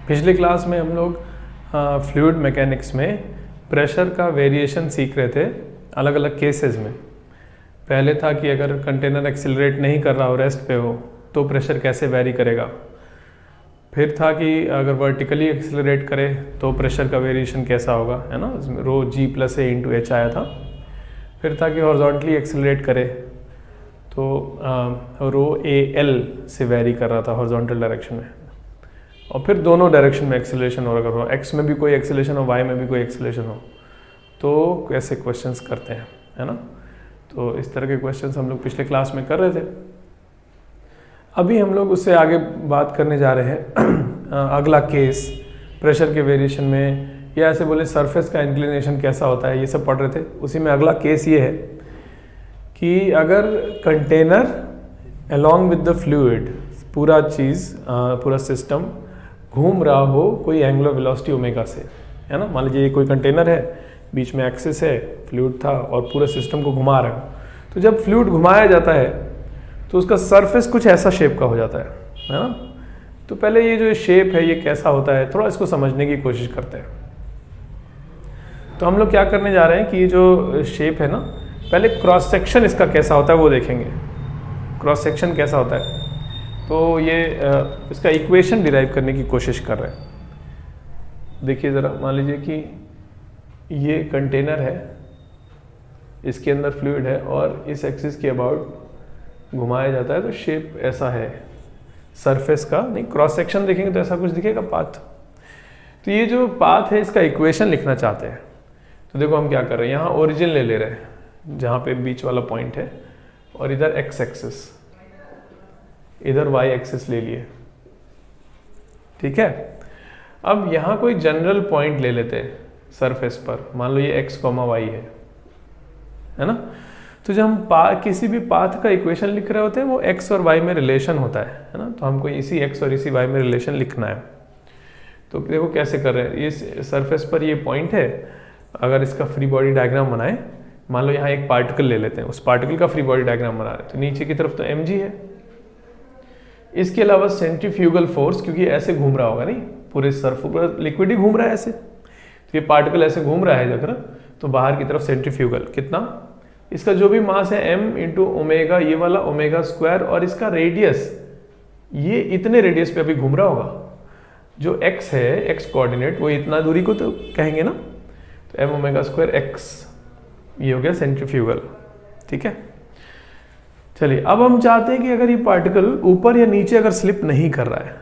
पिछले क्लास में हम लोग फ्लूइड मैकेनिक्स में प्रेशर का वेरिएशन सीख रहे थे अलग अलग केसेस में। पहले था कि अगर कंटेनर एक्सिलरेट नहीं कर रहा हो, रेस्ट पे हो, तो प्रेशर कैसे वेरी करेगा। फिर था कि अगर वर्टिकली एक्सिलरेट करे तो प्रेशर का वेरिएशन कैसा होगा, है ना, इसमें रो जी प्लस ए इंटू एच आया था। फिर था कि हॉरिजॉन्टली एक्सिलरेट करे तो रो ए एल से वेरी कर रहा था हॉरिजॉन्टल डायरेक्शन में, और फिर दोनों डायरेक्शन में एक्सेलरेशन हो रहा हो, एक्स में भी कोई एक्सेलरेशन हो, वाई में भी कोई एक्सेलरेशन हो, तो कैसे क्वेश्चंस करते हैं, है ना। तो इस तरह के क्वेश्चंस हम लोग पिछले क्लास में कर रहे थे। अभी हम लोग उससे आगे बात करने जा रहे हैं अगला केस प्रेशर के वेरिएशन में, या ऐसे बोले सरफेस का इंक्लिनेशन कैसा होता है, ये सब पढ़ रहे थे। उसी में अगला केस ये है कि अगर container along with the fluid पूरा चीज़ पूरा सिस्टम घूम रहा हो कोई एंगुलर वेलोसिटी ओमेगा से, है ना। मान लीजिए कोई कंटेनर है, बीच में एक्सिस है, फ्लूइड था और पूरे सिस्टम को घुमा रहा है। तो जब फ्लूइड घुमाया जाता है तो उसका सरफेस कुछ ऐसा शेप का हो जाता है ना। तो पहले ये जो शेप है ये कैसा होता है, थोड़ा इसको समझने की कोशिश करते हैं। तो हम लोग क्या करने जा रहे हैं कि ये जो शेप है ना, पहले क्रॉस सेक्शन इसका कैसा होता है वो देखेंगे। क्रॉस सेक्शन कैसा होता है, तो ये इसका इक्वेशन डिराइव करने की कोशिश कर रहे हैं। देखिए ज़रा, मान लीजिए कि ये कंटेनर है, इसके अंदर फ्लूइड है और इस एक्सिस के अबाउट घुमाया जाता है, तो शेप ऐसा है सरफेस का। नहीं, क्रॉस सेक्शन देखेंगे तो ऐसा कुछ दिखेगा, पाथ। तो ये जो पाथ है इसका इक्वेशन लिखना चाहते हैं। तो देखो हम क्या कर रहे हैं, यहाँ ओरिजिन ले रहे हैं जहाँ पे बीच वाला पॉइंट है, और इधर एक्स एक्सिस, इधर वाई एक्सिस ले लिए, ठीक है। अब यहाँ कोई जनरल पॉइंट ले लेते हैं सरफेस पर, मान लो ये एक्स कॉमा वाई है ना। तो जब हम किसी भी पाथ का इक्वेशन लिख रहे होते हैं वो एक्स और वाई में रिलेशन होता है ना। तो हमको इसी एक्स और इसी वाई में रिलेशन लिखना है। तो देखो कैसे कर रहे हैं, ये सरफेस पर ये पॉइंट है, अगर इसका फ्री बॉडी डायग्राम बनाए, मान लो यहाँ एक पार्टिकल ले लेते हैं, उस पार्टिकल का फ्री बॉडी डायग्राम बना रहे हैं, तो नीचे की तरफ तो mg है। इसके अलावा सेंट्रीफ्यूगल फोर्स, क्योंकि ऐसे घूम रहा होगा, नहीं पूरे पूरा लिक्विड ही घूम रहा है ऐसे, तो ये पार्टिकल ऐसे घूम रहा है अगर, तो बाहर की तरफ सेंट्रीफ्यूगल कितना, इसका जो भी मास है m इंटू ओमेगा, ये वाला ओमेगा स्क्वायर, और इसका रेडियस, ये इतने रेडियस पे अभी घूम रहा होगा। जो x है, x कोऑर्डिनेट, वो इतना दूरी को तो कहेंगे ना, तो m ओमेगा स्क्वायर x, ये हो गया सेंट्रीफ्यूगल, ठीक है। चलिए अब हम चाहते हैं कि अगर ये पार्टिकल ऊपर या नीचे अगर स्लिप नहीं कर रहा है,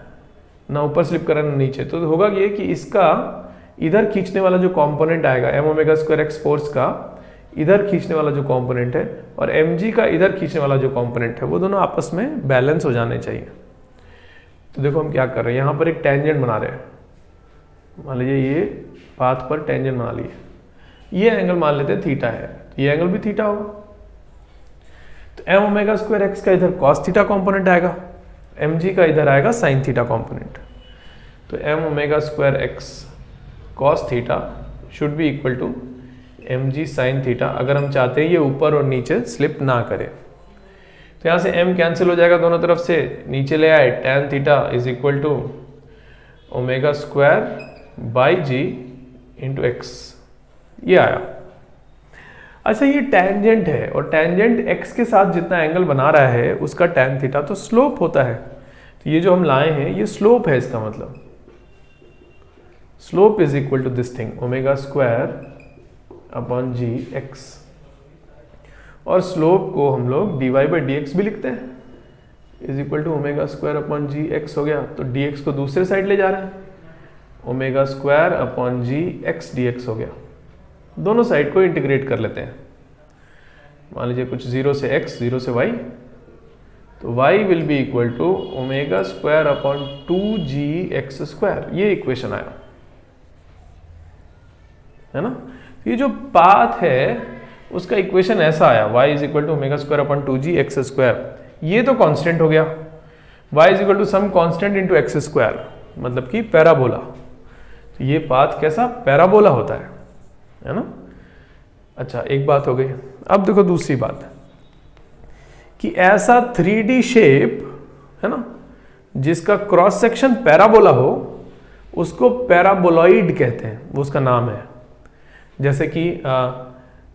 ना ऊपर स्लिप कर रहा है ना नीचे, तो होगा ये कि इसका इधर खींचने वाला जो कंपोनेंट आएगा m omega square x force का, इधर खींचने वाला जो कंपोनेंट है, और mg का इधर खींचने वाला जो कंपोनेंट है, वो दोनों आपस में बैलेंस हो जाने चाहिए। तो देखो हम क्या कर रहे हैं, यहाँ पर एक टेंजेंट बना रहे हैं। मान लीजिए ये पाथ पर टेंजेंट बना लिए, ये एंगल मान लेते हैं थीटा है, तो ये एंगल भी थीटा होगा। तो m ओमेगा स्क्वायर x का इधर कॉस थीटा कॉम्पोनेंट आएगा, mg का इधर आएगा साइन थीटा कॉम्पोनेंट। तो m omega square x cos theta should be equal to mg sine theta, अगर हम चाहते हैं ये ऊपर और नीचे स्लिप ना करे। तो यहाँ से m कैंसिल हो जाएगा दोनों तरफ से, नीचे ले आए, tan theta is equal to omega square by G into X, ये आया। अच्छा, ये टेंजेंट है, और टेंजेंट x के साथ जितना एंगल बना रहा है उसका tan थीटा तो स्लोप होता है। तो ये जो हम लाए हैं ये स्लोप है, इसका मतलब slope is equal to this thing, omega square upon G X. और स्लोप को हम लोग dy बाई डी एक्स भी लिखते हैं, is equal to omega square upon G X हो गया। तो dx को दूसरे साइड ले जा रहे हैं, omega square upon G x D x हो गया। दोनों साइड को इंटीग्रेट कर लेते हैं। मान लीजिए कुछ 0 से x, 0 से y, तो y will be equal to omega square upon 2g x square, ये इक्वेशन आया, है ना। ये जो पाथ है उसका इक्वेशन ऐसा आया, y is equal to omega square upon 2g x square, ये तो कांस्टेंट हो गया, y is equal to some constant into X square, मतलब कि पैराबोला। तो ये पाथ कैसा पैराबोला होता है ना। अच्छा, एक बात हो गई। अब देखो दूसरी बात, कि ऐसा 3D शेप, है ना, जिसका क्रॉस सेक्शन पैराबोला हो, उसको पैराबोलॉइड कहते हैं, वो उसका नाम है। जैसे कि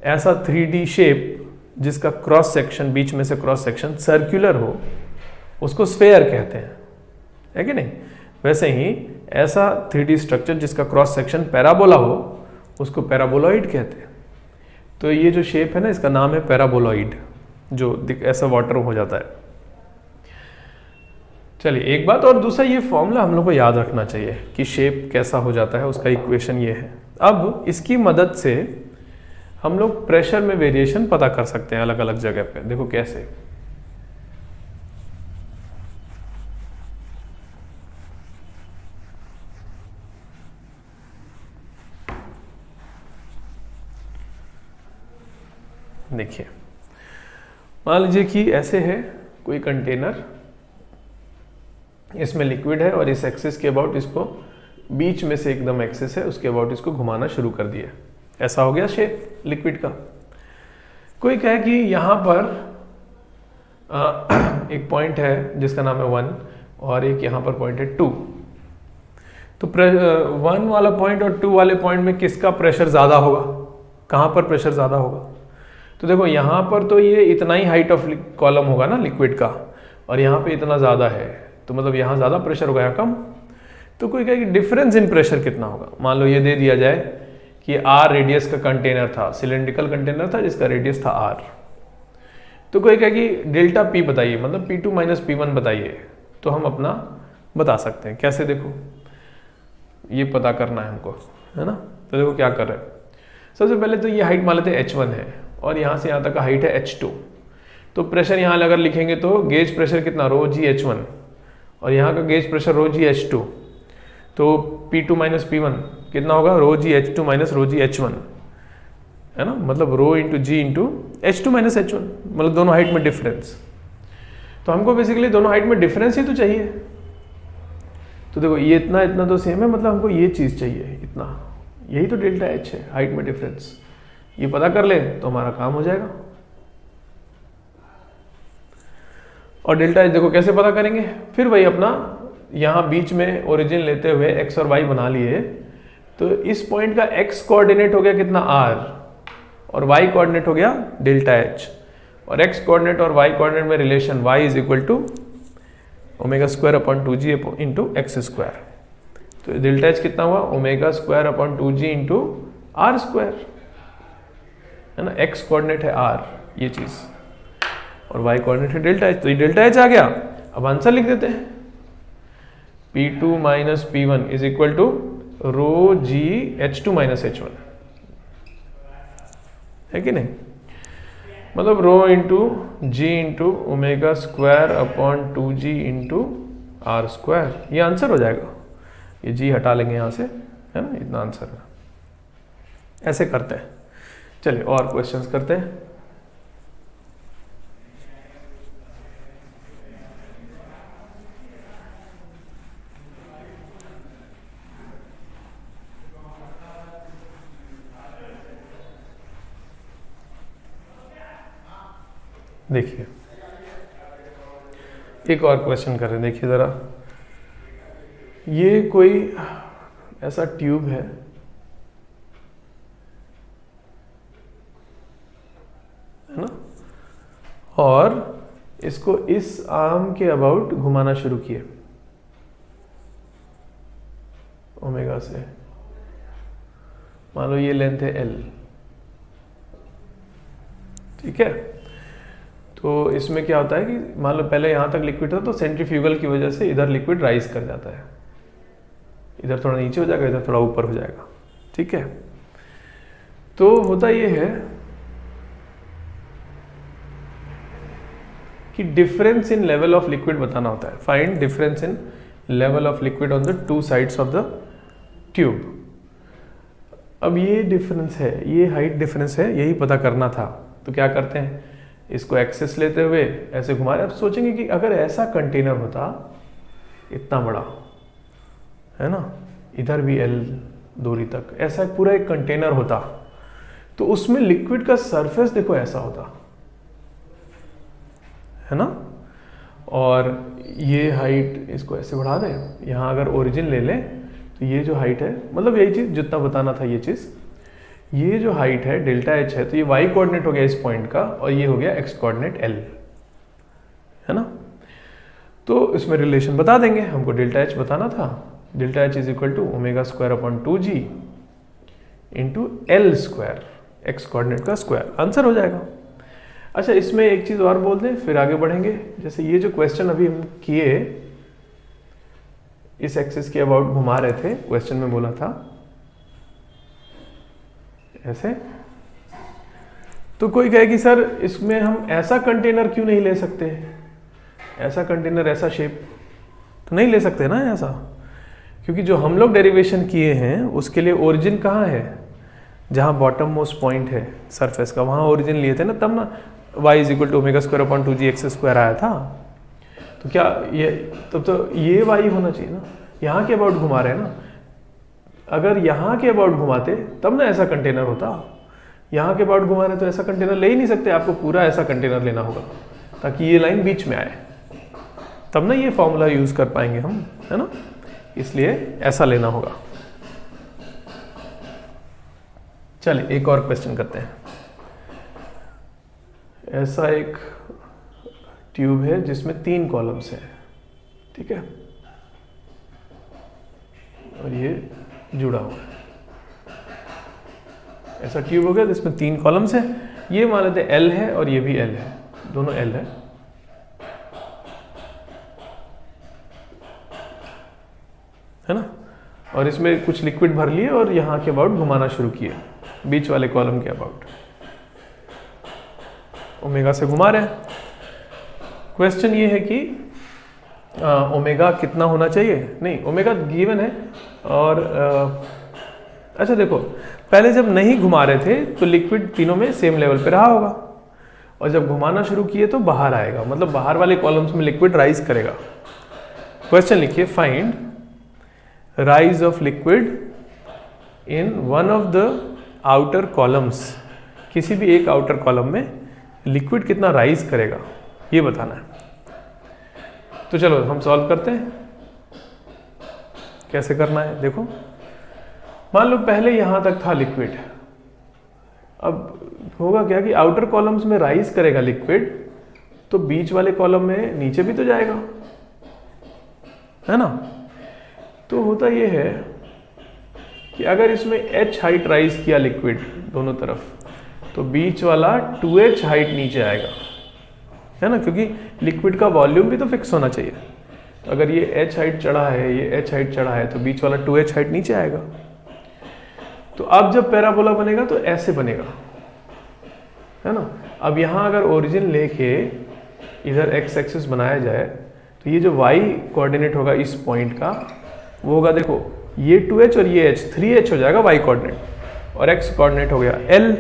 ऐसा 3D शेप जिसका क्रॉस सेक्शन, बीच में से क्रॉस सेक्शन सर्कुलर हो, उसको स्फेयर कहते हैं, है कि नहीं। वैसे ही ऐसा 3D स्ट्रक्चर जिसका क्रॉस सेक्शन पैराबोला हो, उसको पैराबोलॉइड कहते हैं। तो ये जो शेप है ना, इसका नाम है पैराबोलॉइड, जो ऐसा वाटर हो जाता है। चलिए एक बात और, दूसरा ये फॉर्मूला हम लोग को याद रखना चाहिए कि शेप कैसा हो जाता है, उसका इक्वेशन ये है। अब इसकी मदद से हम लोग प्रेशर में वेरिएशन पता कर सकते हैं अलग अलग जगह पे। देखो कैसे। देखिए मान लीजिए कि ऐसे है कोई कंटेनर, इसमें लिक्विड है और इस एक्सिस के अबाउट इसको बीच में से एकदम एक्सिस है, उसके अबाउट इसको घुमाना शुरू कर दिया। ऐसा हो गया शेप लिक्विड का। कोई कहे कि यहाँ पर एक पॉइंट है जिसका नाम है 1 और एक यहाँ पर पॉइंट है 2। तो 1 वाला पॉइंट और 2 वाले पॉइंट में किसका प्रेशर ज़्यादा होगा, कहाँ पर प्रेशर ज़्यादा होगा। तो देखो यहाँ पर तो ये इतना ही हाइट ऑफ कॉलम होगा ना लिक्विड का, और यहाँ पे इतना ज़्यादा है, तो मतलब यहाँ ज़्यादा प्रेशर होगा, यहाँ कम। तो कोई कहे कि डिफरेंस इन प्रेशर कितना होगा। मान लो ये दे दिया जाए कि r रेडियस का कंटेनर था, सिलेंड्रिकल कंटेनर था जिसका रेडियस था r। तो कोई कहे कि डेल्टा p बताइए, मतलब P2 माइनस P1 बताइए। तो हम अपना बता सकते हैं कैसे, देखो ये पता करना है हमको, है ना। तो देखो क्या कर रहे हैं। सबसे पहले तो ये हाइट मान लेते हैं h1 है और यहाँ से यहाँ तक का हाइट है h2। तो प्रेशर यहाँ अगर लिखेंगे तो गेज प्रेशर कितना, रो जी h1, और यहाँ का गेज प्रेशर रो जी h2। तो P2 माइनस P1 कितना होगा, रो जी h2 माइनस रो जी h1, है ना। मतलब रो इंटू जी इंटू h2 माइनस h1, मतलब दोनों हाइट में डिफरेंस। तो हमको बेसिकली दोनों हाइट में डिफरेंस ही तो चाहिए। तो देखो ये इतना इतना तो सेम है, मतलब हमको ये चीज़ चाहिए इतना, यही तो डेल्टा h है, हाइट में डिफरेंस। ये पता कर ले तो हमारा काम हो जाएगा। और डेल्टा h देखो कैसे पता करेंगे, फिर वही अपना यहाँ बीच में ओरिजिन लेते हुए x और y बना लिए। तो इस पॉइंट का x कोऑर्डिनेट हो गया कितना, r, और y कोऑर्डिनेट हो गया डेल्टा h। और x कोऑर्डिनेट और y कोऑर्डिनेट में relation y is equal to omega square upon 2g into X square. तो डेल्टा h कितना हुआ, omega square upon 2g into are square, है ना। x कोऑर्डिनेट है r, ये चीज, और y कोऑर्डिनेट है डेल्टा h। तो ये डेल्टा h आ गया। अब आंसर लिख देते हैं, P2 minus P1 is equal to rho g H2 minus H1, है कि नहीं। मतलब rho into ji into omega square upon 2g into are square, ये आंसर हो जाएगा। ये जी हटा लेंगे यहाँ से, है ना, इतना आंसर है। ऐसे करते हैं। चलिए और क्वेश्चंस करते हैं। देखिए एक और क्वेश्चन कर रहे हैं, देखिए ज़रा। ये कोई ऐसा ट्यूब है, ना, और इसको इस आर्म के अबाउट घुमाना शुरू किए ओमेगा से। मान लो ये लेंथ है L, ठीक है। तो इसमें क्या होता है कि मान लो पहले यहाँ तक लिक्विड था, तो सेंट्रीफ्यूगल की वजह से इधर लिक्विड राइज कर जाता है, इधर थोड़ा नीचे हो जाएगा, इधर थोड़ा ऊपर हो जाएगा, ठीक है। तो होता ये है कि difference in level of liquid बताना होता है। Find difference in level of liquid on the two sides of the tube. अब ये डिफरेंस है, ये हाइट डिफरेंस है, यही पता करना था। तो क्या करते हैं, इसको एक्सेस लेते हुए ऐसे घुमा रहे। अब सोचेंगे कि अगर ऐसा कंटेनर होता इतना बड़ा, है ना, इधर भी L दूरी तक ऐसा पूरा एक कंटेनर होता, तो उसमें लिक्विड का सरफेस देखो ऐसा होता, है ना। और ये हाइट इसको ऐसे बढ़ा दें, यहाँ अगर ओरिजिन ले लें तो तो ये जो हाइट है, मतलब यही चीज़ जितना बताना था ये चीज़, ये जो हाइट है डेल्टा एच है, तो ये वाई कोऑर्डिनेट हो गया इस पॉइंट का और ये हो गया एक्स कोऑर्डिनेट एल, है ना। तो इसमें रिलेशन बता देंगे, हमको डेल्टा एच बताना था। Delta H is equal to omega square upon 2g into L square, X coordinate का स्क्वायर, आंसर हो जाएगा। अच्छा, इसमें एक चीज़ और बोल दें फिर आगे बढ़ेंगे। जैसे ये जो क्वेश्चन अभी हम किए, इस एक्सिस के अबाउट घुमा रहे थे, क्वेश्चन में बोला था ऐसे, तो कोई कहे कि सर इसमें हम ऐसा कंटेनर क्यों नहीं ले सकते, ऐसा कंटेनर ऐसा शेप तो नहीं ले सकते ना ऐसा, क्योंकि जो हम लोग डेरिवेशन किए हैं उसके लिए ओरिजिन कहाँ है, जहाँ बॉटम मोस्ट पॉइंट है सरफेस का, वहाँ ओरिजिन लिए थे ना, तब ना y is equal to omega square upon 2g x square आया था। तो क्या ये तब तो ये y होना चाहिए ना, यहाँ के अबाउट घुमा रहे हैं ना, अगर यहाँ के अबाउट घुमाते तब ना ऐसा कंटेनर होता, यहाँ के अबाउट घुमा रहे तो ऐसा कंटेनर ले ही नहीं सकते, आपको पूरा ऐसा कंटेनर लेना होगा ताकि ये लाइन बीच में आए, तब ना ये फॉर्मूला यूज कर पाएंगे हम, है ना, इसलिए ऐसा लेना होगा। चलिए एक और क्वेश्चन करते हैं। ऐसा एक ट्यूब है जिसमें 3 कॉलम्स हैं, ठीक है, और ये जुड़ा हुआ है। ऐसा ट्यूब हो गया जिसमें 3 कॉलम्स हैं, ये मान लेते हैं L है और ये भी L है, दोनों L है ना, और इसमें कुछ लिक्विड भर लिए और यहाँ के अबाउट घुमाना शुरू किए, बीच वाले कॉलम के अबाउट ओमेगा से घुमा रहे हैं। क्वेश्चन ये है कि ओमेगा कितना होना चाहिए, नहीं ओमेगा गिवन है, और अच्छा देखो, पहले जब नहीं घुमा रहे थे तो लिक्विड तीनों में सेम लेवल पे रहा होगा, और जब घुमाना शुरू किए तो बाहर आएगा, मतलब बाहर वाले कॉलम्स में लिक्विड राइज करेगा। क्वेश्चन लिखिए, find rise of liquid in one of the outer columns, किसी भी एक आउटर कॉलम में लिक्विड कितना राइज करेगा ये बताना है। तो चलो हम सॉल्व करते हैं, कैसे करना है देखो। मान लो पहले यहां तक था लिक्विड, अब होगा क्या कि आउटर कॉलम्स में राइज करेगा लिक्विड, तो बीच वाले कॉलम में नीचे भी तो जाएगा, है ना। तो होता ये है कि अगर इसमें h हाइट राइज किया लिक्विड दोनों तरफ, तो बीच वाला 2h हाइट नीचे आएगा, है ना, क्योंकि लिक्विड का वॉल्यूम भी तो फिक्स होना चाहिए। तो अगर ये h हाइट चढ़ा है, ये h हाइट चढ़ा है, तो बीच वाला 2h हाइट नीचे आएगा। तो अब जब पैराबोला बनेगा तो ऐसे बनेगा, है ना। अब यहाँ अगर ओरिजिन लेके इधर x एक्सिस बनाया जाए, तो ये जो y कोऑर्डिनेट होगा इस पॉइंट का, वो होगा देखो ये 2h और ये h, 3h हो जाएगा y कोऑर्डिनेट, और x कोऑर्डिनेट हो गया l।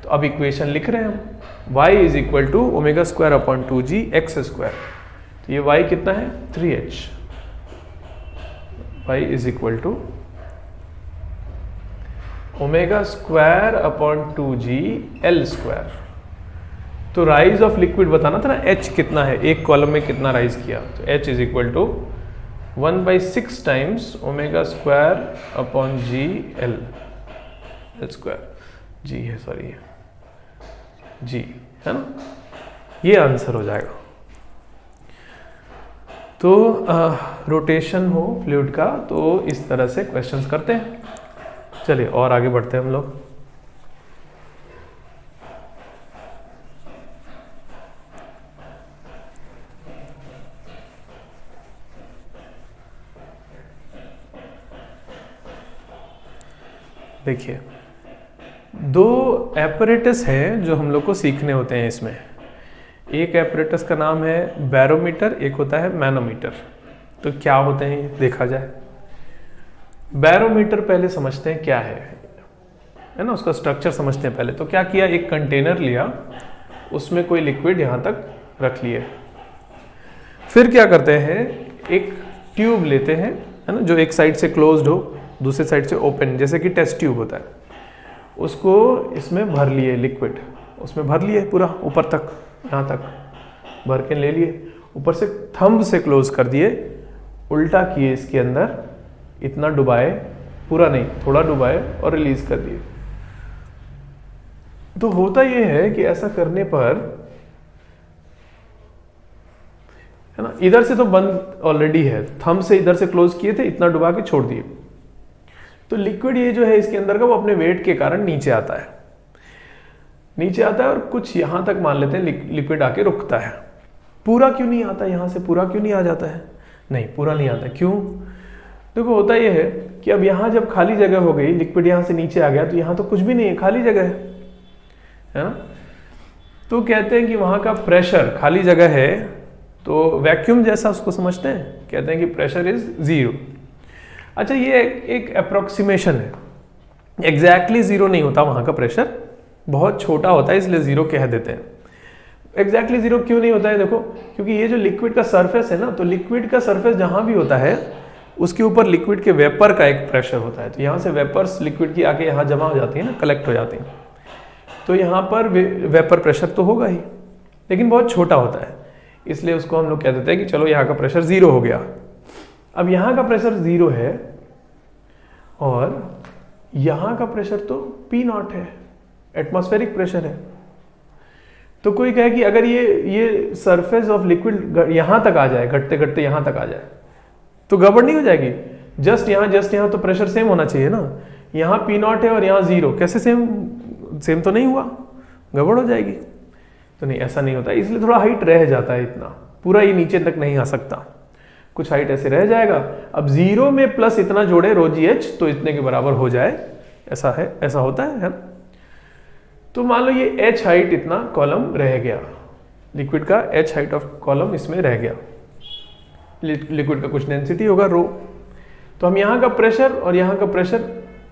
तो अब इक्वेशन लिख रहे हैं हम, y is equal to omega square upon 2g x square, तो ये y कितना है 3h, y is equal to omega square upon 2g L square. तो राइज ऑफ लिक्विड बताना था ना, h कितना है, एक कॉलम में कितना राइज किया, तो h is equal to 1/6 times omega square upon g L square, g है सॉरी g, है ना, ये आंसर हो जाएगा। तो रोटेशन हो फ्लूइड का तो इस तरह से क्वेश्चंस करते हैं। चलिए और आगे बढ़ते हैं हम लोग। देखिए, 2 एपरेटस हैं जो हम लोग को सीखने होते हैं इसमें। एक एपरेटस का नाम है बैरोमीटर, एक होता है मैनोमीटर। तो क्या होते हैं ये देखा जाए। बैरोमीटर पहले समझते हैं क्या है ना, उसका स्ट्रक्चर समझते हैं पहले। तो क्या किया, एक कंटेनर लिया, उसमें कोई लिक्विड यहाँ तक रख लिए, फिर क्या करते हैं, एक ट्यूब लेते हैं, है ना, जो एक साइड से क्लोज्ड हो, दूसरे साइड से ओपन, जैसे कि टेस्ट ट्यूब होता है, उसको इसमें भर लिए लिक्विड, उसमें भर लिए पूरा ऊपर तक, यहाँ तक भर के ले लिए, ऊपर से थंब से क्लोज कर दिए, उल्टा किए इसके अंदर, इतना डुबाए, पूरा नहीं, थोड़ा डुबाए और रिलीज कर दिए। तो होता ये है कि ऐसा करने पर, है ना, इधर से तो बंद ऑलरेडी है, थंब से इधर से क्लोज किए थे, इतना डुबा के छोड़ दिए, तो लिक्विड ये जो है इसके अंदर का वो अपने वेट के कारण नीचे आता है, नीचे आता है और कुछ यहां तक मान लेते हैं लिक्विड आके रुकता है। पूरा क्यों नहीं आता, यहां से पूरा क्यों नहीं आ जाता है? नहीं, पूरा नहीं आता। क्यों? देखो होता यह है कि अब यहां जब खाली जगह हो गई, लिक्विड यहां से नीचे आ गया, तो यहां तो कुछ भी नहीं है, खाली जगह है ना। तो कहते हैं कि वहां का प्रेशर, खाली जगह है तो वैक्यूम जैसा उसको समझते हैं, कहते हैं कि प्रेशर इज 0। अच्छा, ये एक अप्रोक्सीमेशन है, एग्जैक्टली 0 नहीं होता वहां का प्रेशर, बहुत छोटा होता है, इसलिए 0 कह देते हैं। एग्जैक्टली 0 क्यों नहीं होता है? देखो, क्योंकि ये जो लिक्विड का सरफेस है ना, तो लिक्विड का सरफेस जहां भी होता है उसके ऊपर लिक्विड के वेपर का एक प्रेशर होता है, तो यहाँ से वेपर्स लिक्विड की आके यहाँ जमा हो जाती है ना, कलेक्ट हो जाती हैं, तो यहाँ पर वेपर प्रेशर तो होगा ही, लेकिन बहुत छोटा होता है, इसलिए उसको हम लोग कह देते हैं कि चलो यहाँ का प्रेशर 0 हो गया। अब यहाँ का प्रेशर 0 है और यहाँ का प्रेशर तो P0 है, एटमॉस्फेरिक प्रेशर है। तो कोई कहे कि अगर ये सरफेस ऑफ लिक्विड यहाँ तक आ जाए, घटते घटते यहाँ तक आ जाए, तो गड़बड़ नहीं हो जाएगी? जस्ट यहाँ तो प्रेशर सेम होना चाहिए ना, यहाँ P0 है और यहाँ 0, कैसे सेम तो नहीं हुआ, गड़बड़ हो जाएगी। तो नहीं, ऐसा नहीं होता, इसलिए थोड़ा हाइट रह जाता है, इतना पूरा ये नीचे तक नहीं आ सकता, कुछ हाइट ऐसे रह जाएगा। अब 0 में प्लस इतना जोड़े ρgh तो इतने के बराबर हो जाए, ऐसा है, ऐसा होता है ना। तो मान लो ये h हाइट इतना कॉलम रह गया, लिक्विड का h हाइट ऑफ कॉलम इसमें रह गया, लिक्विड का कुछ डेंसिटी होगा ρ, तो हम यहाँ का प्रेशर और यहाँ का प्रेशर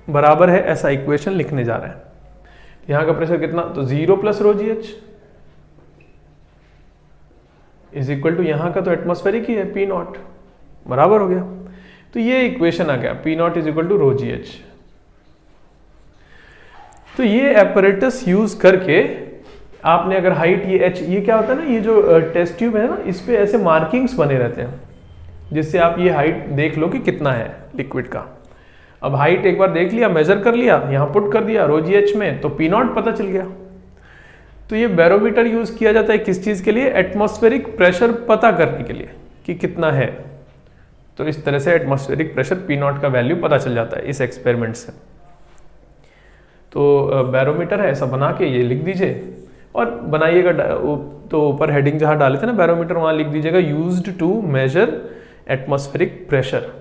बराबर है, ऐसा इक्वेशन लिखने जा रहे हैं। यहाँ का प्रेशर कितना, तो 0 plus ρgh is equal to यहाँ का तो एटमॉस्फेरिक ही है P0, बराबर हो गया। तो ये इक्वेशन आ गया, P0 is equal to ρgh। तो ये एपरेटस यूज करके आपने अगर हाइट, ये h, ये क्या होता है ना, ये जो टेस्ट ट्यूब है ना, इस पे ऐसे मार्किंग्स बने रहते हैं, जिससे आप ये हाइट देख लो कि कितना है लिक्विड का। अब हाइट एक बार देख लिया, मेजर कर लिया, यहाँ पुट कर दिया ρgh में, तो P0 पता चल गया। तो ये बैरोमीटर यूज किया जाता है किस चीज के लिए? एटमॉस्फेरिक प्रेशर पता करने के लिए कि कितना है। तो इस तरह से एटमॉस्फेरिक प्रेशर P0 का वैल्यू पता चल जाता है इस एक्सपेरिमेंट से। तो बैरोमीटर है, ऐसा बना के ये लिख दीजिए और बनाइएगा, तो ऊपर हेडिंग जहां डाले थे ना बैरोमीटर, वहां लिख दीजिएगा used to measure atmospheric pressure.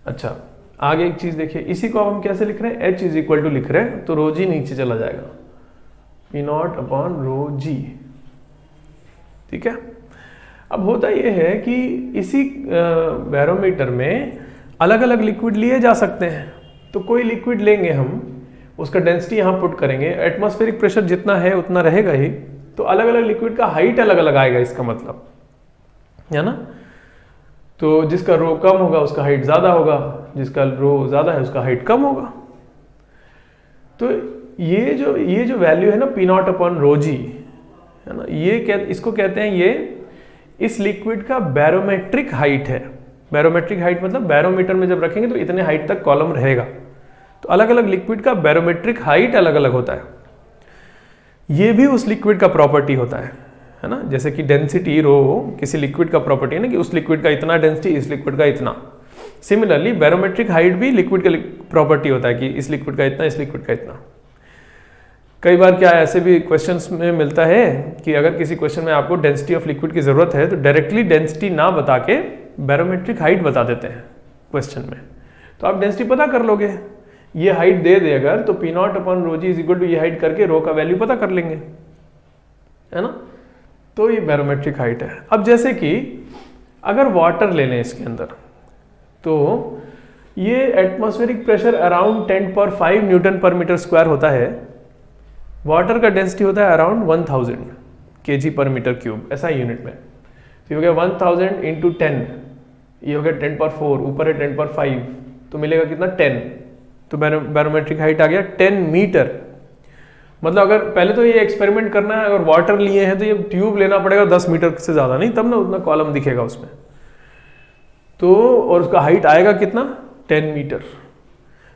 अच्छा, आगे एक चीज देखिए, इसी को हम कैसे लिख रहे हैं? h इज इक्वल टू लिख रहे हैं, तो ρg नीचे चला जाएगा, P0 अपॉन ρg, ठीक है। अब होता यह है कि इसी बैरोमीटर में अलग अलग लिक्विड लिए जा सकते हैं, तो कोई लिक्विड लेंगे हम, उसका डेंसिटी यहाँ पुट करेंगे, एटमॉस्फेरिक प्रेशर जितना है उतना रहेगा ही, तो अलग अलग लिक्विड का हाइट अलग अलग आएगा, इसका मतलब है ना। तो जिसका रो कम होगा उसका हाइट ज्यादा होगा, जिसका रो ज्यादा है उसका हाइट कम होगा। तो ये जो वैल्यू है ना P0 अपॉन ρg, है ना, ये इसको कहते हैं, ये इस लिक्विड का बैरोमेट्रिक हाइट है। बैरोमेट्रिक हाइट मतलब बैरोमीटर में जब रखेंगे तो इतने हाइट तक कॉलम रहेगा। तो अलग अलग लिक्विड का बैरोमेट्रिक हाइट अलग अलग होता है, ये भी उस लिक्विड का प्रॉपर्टी होता है ना। जैसे कि डेंसिटी रो किसी लिक्विड का प्रॉपर्टी है ना, कि उस लिक्विड का इतना डेंसिटी, इस लिक्विड का इतना। सिमिलरली बैरोमेट्रिक हाइट भी लिक्विड का प्रॉपर्टी होता है कि इस लिक्विड का इतना, इस लिक्विड का इतना। कई बार क्या ऐसे भी क्वेश्चंस में मिलता है कि अगर किसी क्वेश्चन में आपको डेंसिटी ऑफ लिक्विड की जरूरत है तो डायरेक्टली डेंसिटी ना बता के बैरोमेट्रिक हाइट बता देते हैं क्वेश्चन में, तो आप डेंसिटी पता कर लोगे। ये हाइट दे दे अगर, तो P0 upon ρg is equal to ये हाइट करके रो का वैल्यू पता कर लेंगे, है ना। तो ये बैरोमेट्रिक हाइट है। अब जैसे कि अगर वाटर ले लें इसके अंदर, तो ये एटमॉस्फेरिक प्रेशर अराउंड 10⁵ न्यूटन पर मीटर स्क्वायर होता है। वाटर का डेंसिटी होता है अराउंड 1000 kg पर मीटर क्यूब, ऐसा यूनिट में। तो ये हो गया 1000 इंटू 10, ये हो गया 10⁴, ऊपर है 10⁵, तो मिलेगा कितना 10। तो बैरोमेट्रिक हाइट आ गया 10 मीटर। मतलब अगर पहले तो ये एक्सपेरिमेंट करना है, अगर वाटर लिए हैं तो ये ट्यूब लेना पड़ेगा 10 मीटर से ज़्यादा नहीं, तब ना उतना कॉलम दिखेगा उसमें। तो और उसका हाइट आएगा कितना 10 मीटर।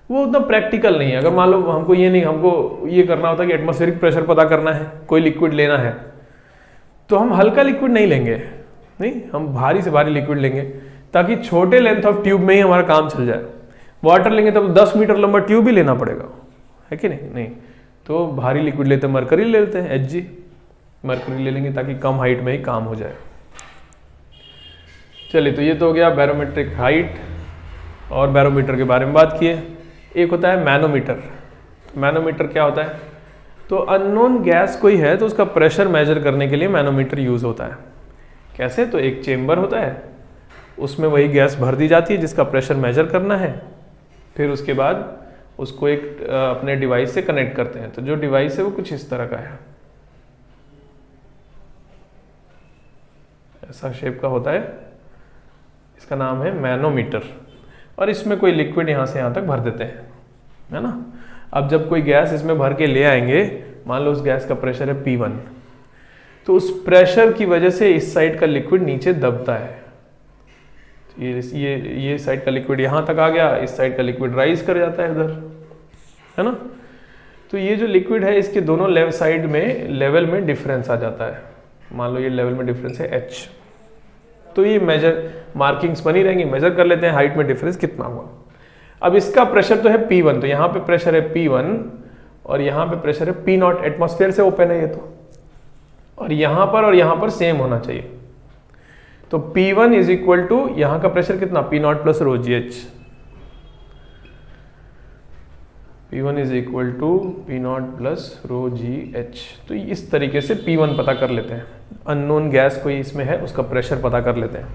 वो उतना प्रैक्टिकल नहीं है। अगर मान लो हमको ये करना होता कि एटमॉस्फेरिक प्रेशर पता करना है, कोई लिक्विड लेना है, तो हम हल्का लिक्विड नहीं लेंगे, नहीं, हम भारी से भारी लिक्विड लेंगे ताकि छोटे लेंथ ऑफ ट्यूब में ही हमारा काम चल जाए। वाटर लेंगे तब 10 मीटर लंबा ट्यूब ही लेना पड़ेगा, है कि नहीं? नहीं, तो भारी लिक्विड लेते हैं, मरकरी ले लेते हैं, Hg मरकरी ले लेंगे ताकि कम हाइट में ही काम हो जाए। चलिए, तो ये तो हो गया बैरोमेट्रिक हाइट और बैरोमीटर के बारे में बात किए। एक होता है मैनोमीटर। मैनोमीटर क्या होता है? तो अननोन गैस कोई है तो उसका प्रेशर मेजर करने के लिए मैनोमीटर यूज होता है। कैसे? तो एक चेम्बर होता है, उसमें वही गैस भर दी जाती है जिसका प्रेशर मेजर करना है, फिर उसके बाद उसको एक अपने डिवाइस से कनेक्ट करते हैं। तो जो डिवाइस है वो कुछ इस तरह का है, ऐसा शेप का होता है, इसका नाम है मैनोमीटर। और इसमें कोई लिक्विड यहाँ से यहाँ तक भर देते हैं, है ना। अब जब कोई गैस इसमें भर के ले आएंगे, मान लो उस गैस का प्रेशर है P1, तो उस प्रेशर की वजह से इस साइड का लिक्विड नीचे दबता है। ये साइड का लिक्विड यहाँ तक आ गया, इस साइड का लिक्विड राइज कर जाता है इधर, है ना। तो ये जो लिक्विड है इसके दोनों साइड में लेवल में डिफरेंस आ जाता है। मान लो ये लेवल में डिफरेंस है H, तो ये मेजर मार्किंग्स बनी रहेंगी, मेजर कर लेते हैं हाइट में डिफरेंस कितना हुआ। अब इसका प्रेशर तो है P1, तो यहाँ पे प्रेशर है P1 और यहाँ पे प्रेशर है P0, एटमॉस्फेयर से ओपन है ये तो, और यहाँ पर सेम होना चाहिए। तो P1 इज इक्वल टू यहाँ का प्रेशर कितना, P0 plus rho GH। P1 is equal to P0 plus rho GH। तो इस तरीके से P1 पता कर लेते हैं। अननोन गैस कोई इसमें है उसका प्रेशर पता कर लेते हैं।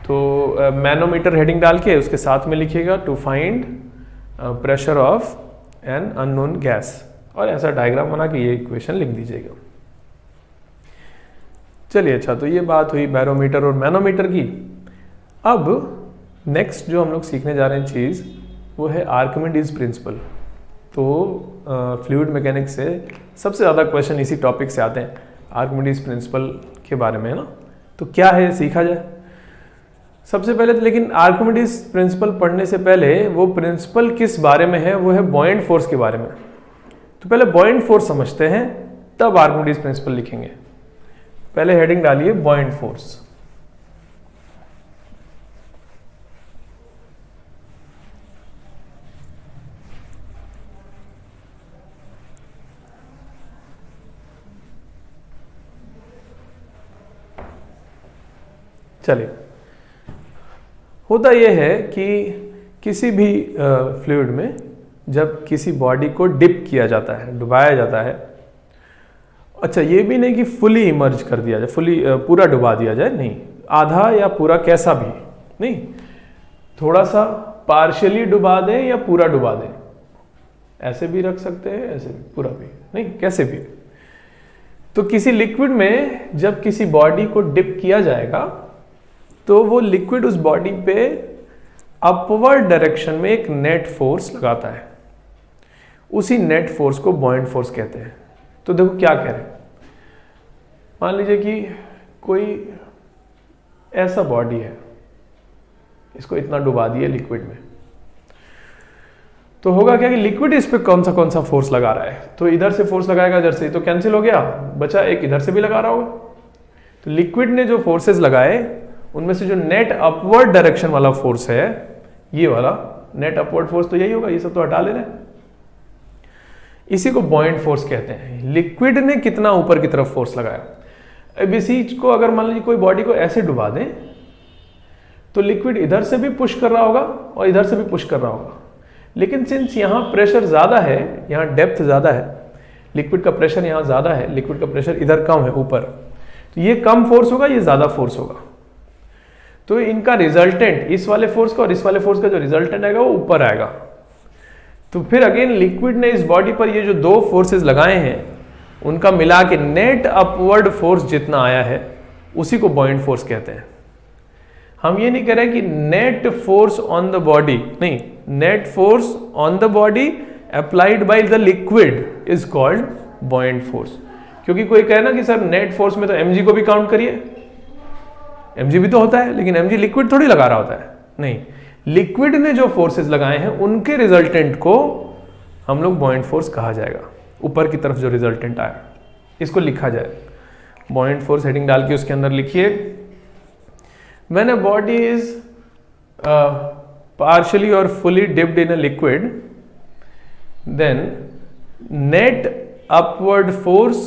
तो मैनोमीटर हेडिंग डाल के उसके साथ में लिखिएगा to find pressure of an unknown gas, और ऐसा डायग्राम बना के ये इक्वेशन लिख दीजिएगा। चलिए, अच्छा, तो ये बात हुई बैरोमीटर और मैनोमीटर की। अब नेक्स्ट जो हम लोग सीखने जा रहे हैं चीज़, वो है आर्किमिडीज प्रिंसिपल। तो फ्लूइड मैकेनिक्स से सबसे ज़्यादा क्वेश्चन इसी टॉपिक से आते हैं, आर्किमिडीज प्रिंसिपल के बारे में, है ना। तो क्या है, सीखा जाए सबसे पहले तो। लेकिन आर्किमिडीज प्रिंसिपल पढ़ने से पहले वो प्रिंसिपल किस बारे में है, वो है बॉयंट फोर्स के बारे में। तो पहले बॉयंट फोर्स समझते हैं, तब आर्किमिडीज प्रिंसिपल लिखेंगे। पहले हेडिंग डालिए बॉयंट फोर्स। चलिए, होता यह है कि किसी भी फ्लूइड में जब किसी बॉडी को डिप किया जाता है, डुबाया जाता है, अच्छा ये भी नहीं कि फुली इमर्ज कर दिया जाए, फुली पूरा डुबा दिया जाए, नहीं, आधा या पूरा कैसा भी नहीं, थोड़ा सा पार्शियली डुबा दें या पूरा डुबा दें, ऐसे भी रख सकते हैं, ऐसे भी, पूरा भी नहीं, कैसे भी। तो किसी लिक्विड में जब किसी बॉडी को डिप किया जाएगा तो वो लिक्विड उस बॉडी पे अपवर्ड डायरेक्शन में एक नेट फोर्स लगाता है। उसी नेट फोर्स को बॉयंट फोर्स कहते हैं। तो देखो क्या कह रहे हैं, मान लीजिए कि कोई ऐसा बॉडी है, इसको इतना डुबा दिया लिक्विड में, तो होगा क्या कि लिक्विड इस पे कौन सा फोर्स लगा रहा है, तो इधर से फोर्स लगाएगा, इधर से, तो कैंसिल हो गया, बचा एक इधर से भी लगा रहा होगा। तो लिक्विड ने जो फोर्सेस लगाए उनमें से जो नेट अपवर्ड डायरेक्शन वाला फोर्स है, ये वाला नेट अपवर्ड फोर्स तो यही होगा, ये सब तो हटा लेना है, इसी को बॉयंट फोर्स कहते हैं। लिक्विड ने कितना ऊपर की तरफ फोर्स लगाया। अब इसी को अगर मान लीजिए कोई बॉडी को ऐसे डुबा दें तो लिक्विड इधर से भी पुश कर रहा होगा और इधर से भी पुश कर रहा होगा, लेकिन सिंस यहाँ प्रेशर ज्यादा है, यहाँ डेप्थ ज्यादा है, लिक्विड का प्रेशर यहाँ ज्यादा है, लिक्विड का प्रेशर इधर कम है ऊपर, तो ये कम फोर्स होगा, ये ज्यादा फोर्स होगा। तो इनका रिजल्टेंट, इस वाले फोर्स का और इस वाले फोर्स का जो रिजल्टेंट आएगा वो ऊपर आएगा। तो फिर अगेन लिक्विड ने इस बॉडी पर ये जो दो फोर्सेस लगाए हैं उनका मिला के नेट अपवर्ड फोर्स जितना आया है उसी को बॉयंट फोर्स कहते हैं। हम ये नहीं कह रहे कि net force on the body, नहीं, net force on the body applied by the liquid is called buoyant force. क्योंकि कोई कहे ना कि सर नेट फोर्स में तो mg को भी काउंट करिए, mg भी तो होता है, लेकिन mg लिक्विड थोड़ी लगा रहा होता है, नहीं, लिक्विड ने जो फोर्सेस लगाए हैं उनके रिजल्टेंट को हम लोग बॉइंट फोर्स कहा जाएगा। ऊपर की तरफ जो रिजल्टेंट आया इसको लिखा जाए, बॉइंट फोर्स हेडिंग डाल के उसके अंदर लिखिए, when a body is partially or fully dipped in a liquid, then net upward force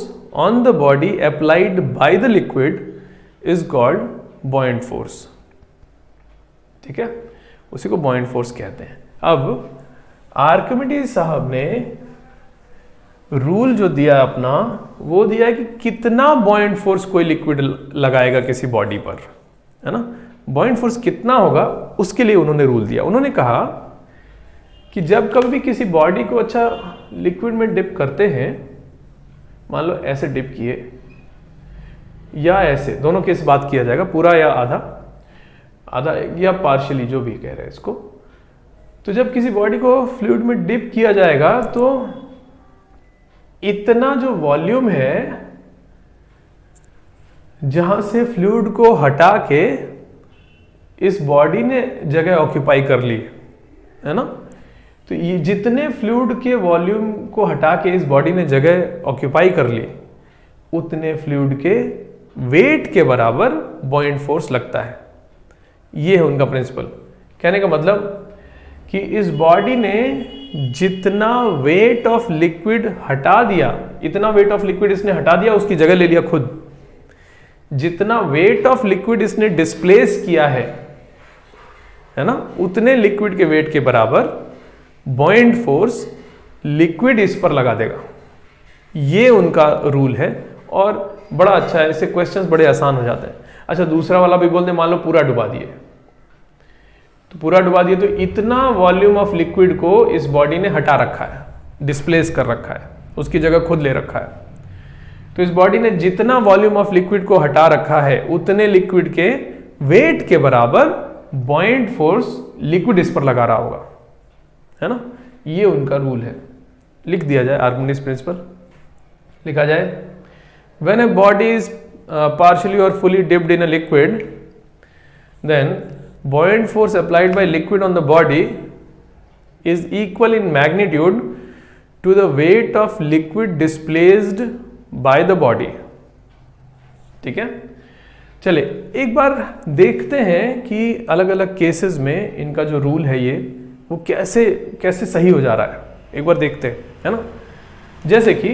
on the body applied by the liquid is called buoyant force। ठीक है, उसी को buoyant force कहते हैं। अब आर्किमिडीज साहब ने रूल जो दिया अपना, वो दिया कि कितना buoyant force कोई लिक्विड लगाएगा किसी बॉडी पर, है ना, बॉइंट फोर्स कितना होगा उसके लिए उन्होंने रूल दिया। उन्होंने कहा कि जब कभी भी किसी बॉडी को अच्छा लिक्विड में डिप करते हैं, मान लो ऐसे डिप किए या ऐसे, दोनों केस बात किया जाएगा, पूरा या आधा, आधा या पार्शियली, जो भी कह रहे हैं इसको। तो जब किसी बॉडी को फ्लूइड में डिप किया जाएगा तो इतना जो वॉल्यूम है जहां से फ्लूइड को हटा के इस बॉडी ने जगह ऑक्यूपाई कर ली, है ना, तो ये जितने फ्लूइड के वॉल्यूम को हटा के इस बॉडी ने जगह ऑक्यूपाई कर ली, उतने फ्लूइड के वेट के बराबर बॉइंट फोर्स लगता है। ये है उनका प्रिंसिपल। कहने का मतलब कि इस बॉडी ने जितना वेट ऑफ लिक्विड हटा दिया, इतना वेट ऑफ लिक्विड इसने हटा दिया, उसकी जगह ले लिया खुद। जितना वेट ऑफ लिक्विड इसने डिस्प्लेस किया है ना, उतने लिक्विड के वेट के बराबर बॉइंट फोर्स लिक्विड इस पर लगा देगा। ये उनका रूल है और बड़ा अच्छा है, इससे क्वेश्चंस बड़े आसान हो जाते हैं। अच्छा, दूसरा वाला भी बोल दे, मान लो पूरा डुबा दिए, तो पूरा डुबा दिए तो इतना वॉल्यूम ऑफ लिक्विड को इस बॉडी ने हटा रखा है, डिस्प्लेस कर रखा है, उसकी जगह खुद ले रखा है। तो इस बॉडी ने जितना वॉल्यूम ऑफ लिक्विड को हटा रखा है, उतने लिक्विड के वेट के बराबर बॉइंट फोर्स लिक्विड इस पर लगा रहा होगा, है ना। ये उनका रूल है, लिख दिया जाए। आर्किमिडीज प्रिंसिपल लिखा जाए, when a body is partially or fully dipped in a liquid, then buoyant force applied by liquid on the body is equal in magnitude to the weight of liquid displaced by the body। ठीक है, चले एक बार देखते हैं कि अलग अलग cases में इनका जो रूल है ये वो कैसे कैसे सही हो जा रहा है। एक बार देखते हैं, है ना। जैसे कि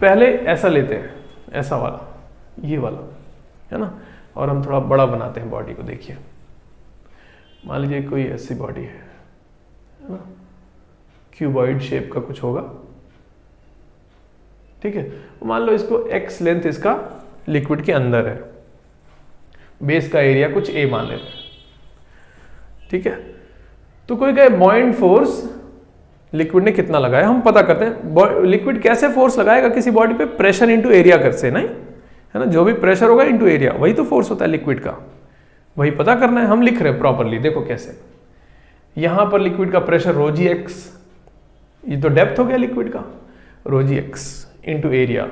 पहले ऐसा लेते हैं, ऐसा वाला, ये वाला, है ना, और हम थोड़ा बड़ा बनाते हैं बॉडी को। देखिए, मान लीजिए कोई ऐसी बॉडी है ना, क्यूबॉइड शेप का कुछ होगा, ठीक है। मान लो इसको x लेंथ इसका लिक्विड के अंदर है, बेस का एरिया कुछ a मान लेते हैं, ठीक है। तो कोई कहे बॉइंट फोर्स लिक्विड ने कितना लगाया, हम पता करते हैं। लिक्विड कैसे फोर्स लगाएगा किसी बॉडी पे, प्रेशर इंटू एरिया कर से, नहीं, है ना, जो भी प्रेशर होगा इंटू एरिया, वही तो फोर्स होता है लिक्विड का, वही पता करना है। हम लिख रहे हैं प्रॉपरली, देखो कैसे। यहां पर लिक्विड का प्रेशर रो जी एक्स, ये तो डेप्थ हो गया लिक्विड का, रो जी एक्स इंटू एरिया,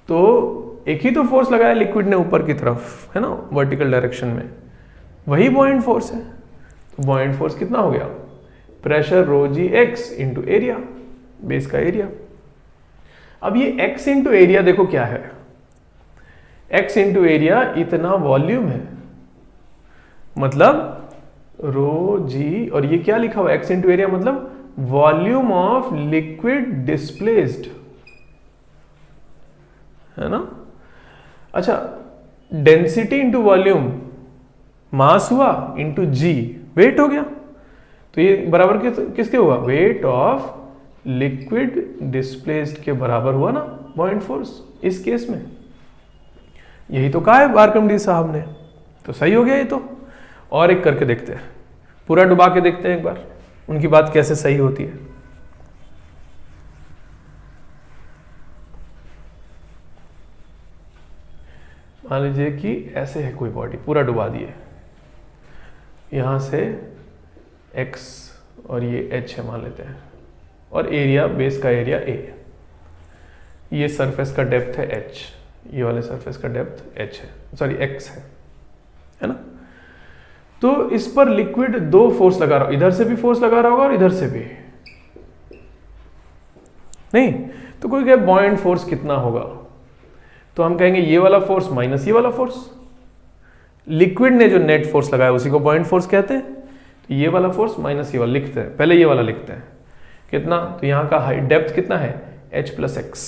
तो एक ही तो फोर्स लगाया लिक्विड ने ऊपर की तरफ, है ना, वर्टिकल डायरेक्शन में, वही बॉइंट फोर्स है। तो बॉइंट फोर्स कितना हो गया, प्रेशर रो g x into area, base का एरिया। अब ये एक्स इंटू एरिया देखो क्या है, x इंटू एरिया इतना वॉल्यूम है, मतलब रो जी, और ये क्या लिखा हुआ है, x इंटू एरिया मतलब वॉल्यूम ऑफ लिक्विड डिस्प्लेस्ड, है ना। अच्छा, डेंसिटी इंटू वॉल्यूम, मास हुआ इंटू जी, वेट हो गया, तो ये बराबर किसके हुआ, वेट ऑफ लिक्विड डिस्प्लेस्ड के बराबर हुआ ना बॉइंट फोर्स इस केस में। यही तो कहा है आर्किमिडीज साहब ने, तो सही हो गया ये तो। और एक करके देखते हैं, पूरा डुबा के देखते हैं एक बार उनकी बात कैसे सही होती है। मान लीजिए कि ऐसे है कोई बॉडी, पूरा डुबा दिए, यहां से x और ये h है मान लेते हैं, और एरिया, बेस का एरिया a, ये सरफेस का डेप्थ है h, ये वाले सरफेस का डेप्थ h है, सॉरी x है, तो इस पर लिक्विड दो फोर्स लगा रहा, इधर से भी फोर्स लगा रहा होगा और इधर से भी नहीं। तो कोई कहे बॉयंट फोर्स कितना होगा, तो हम कहेंगे ये वाला फोर्स माइनस ये वाला फोर्स। लिक्विड ने जो नेट फोर्स लगाया उसी को बॉयंट फोर्स कहते हैं। तो ये वाला फोर्स माइनस ये वाला लिखते हैं, पहले ये वाला लिखते हैं कितना, तो यहाँ का हाइट डेप्थ कितना है h प्लस एक्स,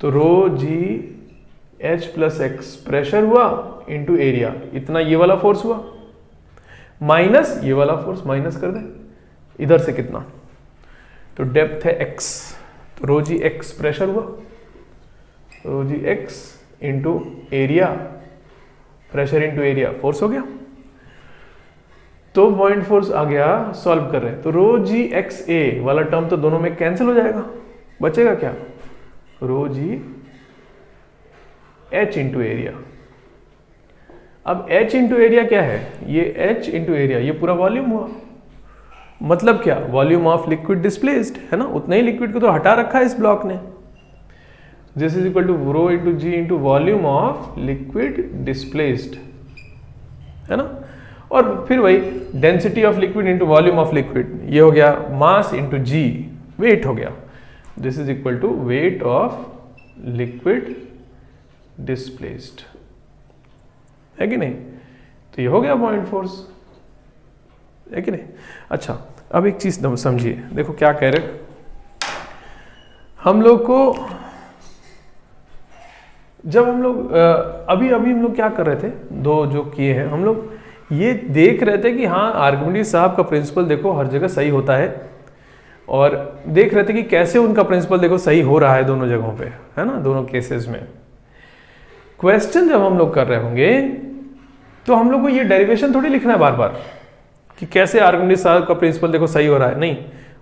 तो रो जी h प्लस एक्स प्रेशर हुआ इंटू एरिया, इतना ये वाला फोर्स हुआ, माइनस ये वाला फोर्स, माइनस कर दे इधर से कितना, तो डेप्थ है x, तो रो जी एक्स प्रेशर हुआ, rho g x into area, pressure into area force हो गया। तो पॉइंट फोर्स आ गया, सॉल्व कर रहे हैं तो रो जी एक्स ए वाला टर्म तो दोनों में कैंसिल हो जाएगा, बचेगा क्या, रो जी एच इंटू एरिया। अब h इंटू एरिया क्या है, ये h इंटू एरिया, ये पूरा वॉल्यूम हुआ, मतलब क्या, वॉल्यूम ऑफ लिक्विड डिस्प्लेस्ड है ना, उतना ही लिक्विड को तो हटा रखा है इस ब्लॉक ने। This is equal to rho into ji into volume of liquid displaced, है ना। और फिर वही density of liquid into volume of liquid, ये हो गया मास इंटू जी, वेट हो गया, this is equal to weight of liquid displaced, है कि नहीं। तो ये हो गया पॉइंट फोर्स, है कि नहीं। अच्छा अब एक चीज समझिए, देखो क्या कह रहे, हम लोग को जब हम लोग अभी हम लोग क्या कर रहे थे, दो जो किए हैं हम लोग ये देख रहे थे कि हाँ आर्किमिडीज साहब का प्रिंसिपल देखो हर जगह सही होता है, और देख रहे थे कि कैसे उनका प्रिंसिपल देखो सही हो रहा है दोनों जगहों पे, है ना, दोनों केसेस में। क्वेश्चन जब हम लोग कर रहे होंगे तो हम लोग को ये डेरिवेशन थोड़ी लिखना है बार बार कि कैसे आर्किमिडीज साहब का प्रिंसिपल देखो सही हो रहा है, नहीं,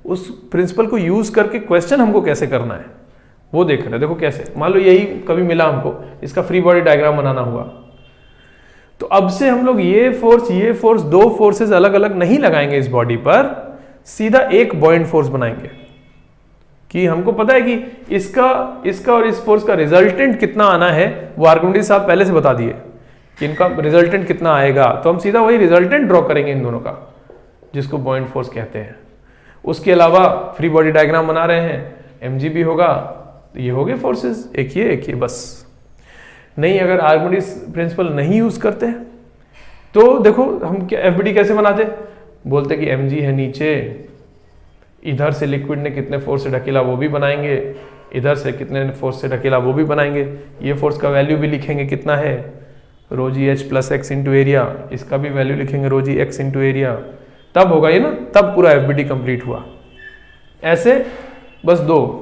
उस प्रिंसिपल को यूज करके क्वेश्चन हमको कैसे करना है वो देख रहे हैं। देखो कैसे, मान लो यही कभी मिला हमको, इसका फ्री बॉडी डायग्राम बनाना हुआ, तो अब से हम लोग ये फोर्स दो फोर्सेस अलग अलग नहीं लगाएंगे इस बॉडी पर, सीधा एक बॉयंट फोर्स बनाएंगे कि हमको पता है कि इसका और इस फोर्स का रिजल्टेंट कितना आना है, वो आर्किमिडीज साहब पहले से बता दिए कि इनका रिजल्टेंट कितना आएगा, तो हम सीधा वही रिजल्टेंट ड्रॉ करेंगे इन दोनों का, जिसको बॉयंट फोर्स कहते हैं। उसके अलावा फ्री बॉडी डायग्राम बना रहे हैं, mg भी होगा, तो ये हो गए फोर्सेस, एक ये बस। नहीं, अगर आर्किमिडीज प्रिंसिपल नहीं यूज करते तो देखो हम एफबीडी कैसे बनाते, बोलते कि mg है नीचे, इधर से लिक्विड ने कितने फोर्स से ढकेला वो भी बनाएंगे, इधर से कितने फोर्स से ढकेला वो भी बनाएंगे, ये फोर्स का वैल्यू भी लिखेंगे कितना है, rho g h plus x into area, इसका भी वैल्यू लिखेंगे rho g x into area, तब होगा ये ना, तब पूरा एफबीडी कंप्लीट हुआ। ऐसे बस दो,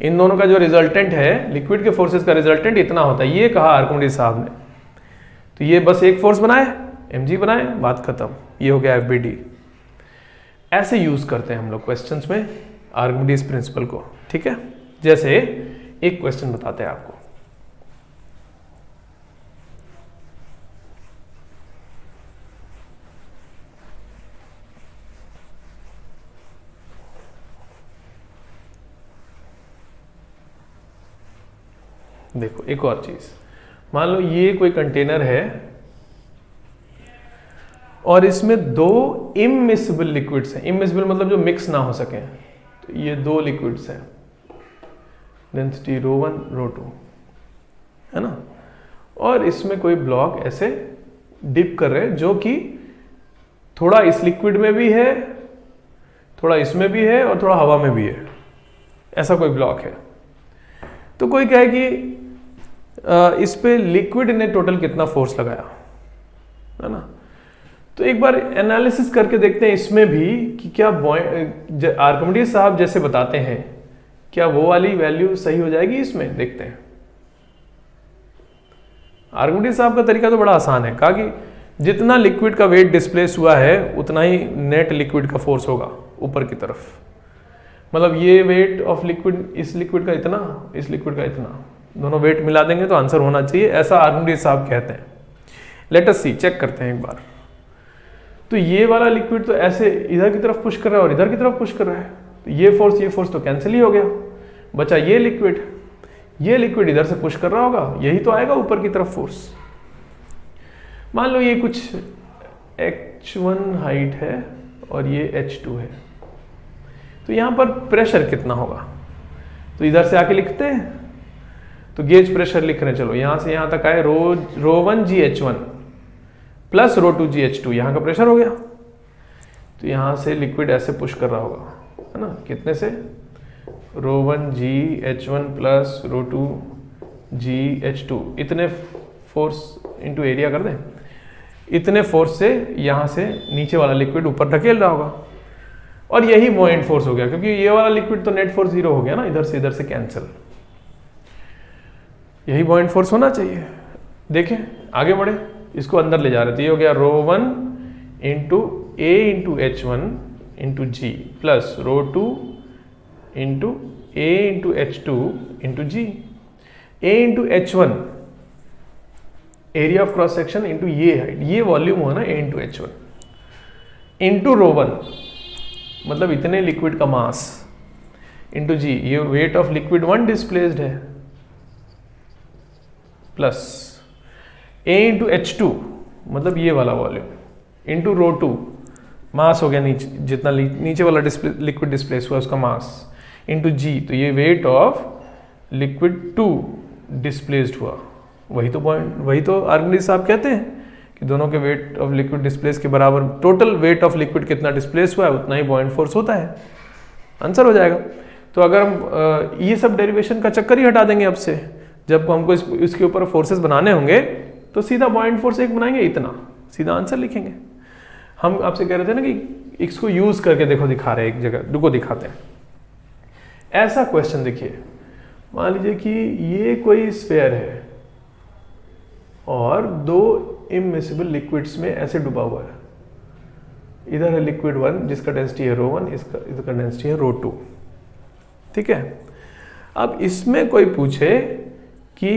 इन दोनों का जो रिजल्टेंट है, लिक्विड के फोर्सेस का रिजल्टेंट इतना होता है, ये कहा आर्किमिडीज साहब ने, तो ये बस एक फोर्स बनाए, mg बनाए, बात खत्म, ये हो गया एफबीडी। ऐसे यूज करते हैं हम लोग क्वेश्चंस में आर्किमिडीज प्रिंसिपल को, ठीक है। जैसे एक क्वेश्चन बताते हैं आपको, देखो एक और चीज, मान लो ये कोई कंटेनर है और इसमें दो इमिसिबल लिक्विड्स हैं, इमिसिबल मतलब जो मिक्स ना हो सके, तो ये दो लिक्विड्स हैं, डेंसिटी रो 1 रो 2, है ना, और इसमें कोई ब्लॉक ऐसे डिप कर रहे हैं जो कि थोड़ा इस लिक्विड में भी है, थोड़ा इसमें भी है और थोड़ा हवा में भी है, ऐसा कोई ब्लॉक है। तो कोई कहे कि इस पे लिक्विड ने टोटल कितना फोर्स लगाया, है ना, तो एक बार एनालिसिस करके देखते हैं इसमें भी कि क्या आर्किमिडीज साहब जैसे बताते हैं क्या वो वाली वैल्यू सही हो जाएगी, इसमें देखते हैं। आर्किमिडीज साहब का तरीका तो बड़ा आसान है, कहा कि जितना लिक्विड का वेट डिस्प्लेस हुआ है उतना ही नेट लिक्विड का फोर्स होगा ऊपर की तरफ, मतलब ये वेट ऑफ लिक्विड, इस लिक्विड का इतना, इस लिक्विड का इतना, दोनों वेट मिला देंगे तो आंसर होना चाहिए, ऐसा आर्किमिडीज साहब कहते हैं। लेट अस सी, चेक करते हैं एक बार। तो ये वाला लिक्विड तो ऐसे इधर की तरफ पुश कर रहा है और इधर की तरफ पुश कर रहा है, तो ये फोर्स तो कैंसिल ही हो गया, बचा ये लिक्विड इधर से पुश कर रहा होगा, यही तो आएगा ऊपर की तरफ फोर्स। मान लो ये कुछ H1 हाइट है और ये H2 है, तो यहाँ पर प्रेशर कितना होगा? तो इधर से आके लिखते हैं, तो गेज प्रेशर लिख रहे हैं। चलो यहाँ से यहाँ तक आए, रो1 GH1 प्लस रो2 GH2, यहाँ का प्रेशर हो गया। तो यहाँ से लिक्विड ऐसे पुश कर रहा होगा, है ना, कितने से? रो1 GH1 प्लस रो2 GH2, इतने फोर्स इंटू एरिया कर दें, इतने फोर्स से यहाँ से नीचे वाला लिक्विड ऊपर धकेल रहा होगा, और यही बुओयेंट फोर्स हो गया, क्योंकि ये वाला लिक्विड तो नेट फोर्स 0 हो गया ना, इधर से कैंसिल। यही बुओयेंट फोर्स होना चाहिए। देखें आगे बढ़े, इसको अंदर ले जा रहे थे, ये हो गया rho one into A into H1 into G plus rho two into A into H2 into G। A into H1 area of cross section into ये हाइट, ये वॉल्यूम हुआ ना A इंटू H1 इंटू रो1, मतलब इतने लिक्विड का मास इंटू G, ये wait of liquid 1 displaced है, plus A into H2 मतलब ये वाला वॉल्यूम इंटू रो2, मास हो गया नीचे, जितना नीचे वाला लिक्विड डिस्प्लेस हुआ उसका मास, इंटू G, तो ये वेट ऑफ लिक्विड 2 डिस्प्लेस्ड हुआ। वही तो आर्किमिडीज साहब कहते हैं कि दोनों के वेट ऑफ लिक्विड डिस्प्लेस के बराबर टोटल वेट ऑफ लिक्विड कितना डिस्प्लेस हुआ है उतना ही बुओयेंट फोर्स होता है। आंसर हो जाएगा। तो अगर हम ये सब डेरिवेशन का चक्कर ही हटा देंगे अब से, जब हमको इसके ऊपर फोर्सेस बनाने होंगे तो सीधा बुओयेंट फोर्स एक बनाएंगे, इतना सीधा आंसर लिखेंगे। हम आपसे कह रहे थे ना कि इसको यूज करके देखो, दिखा रहे हैं एक जगह, रुको दिखाते हैं। ऐसा क्वेश्चन देखिए, मान लीजिए कि ये कोई स्फीयर है और दो इमिसिबल लिक्विड्स में ऐसे डूबा हुआ है। इधर है लिक्विड 1 जिसका डेंसिटी है रो1, इसका डेंसिटी है रो2, ठीक है। अब इसमें कोई पूछे कि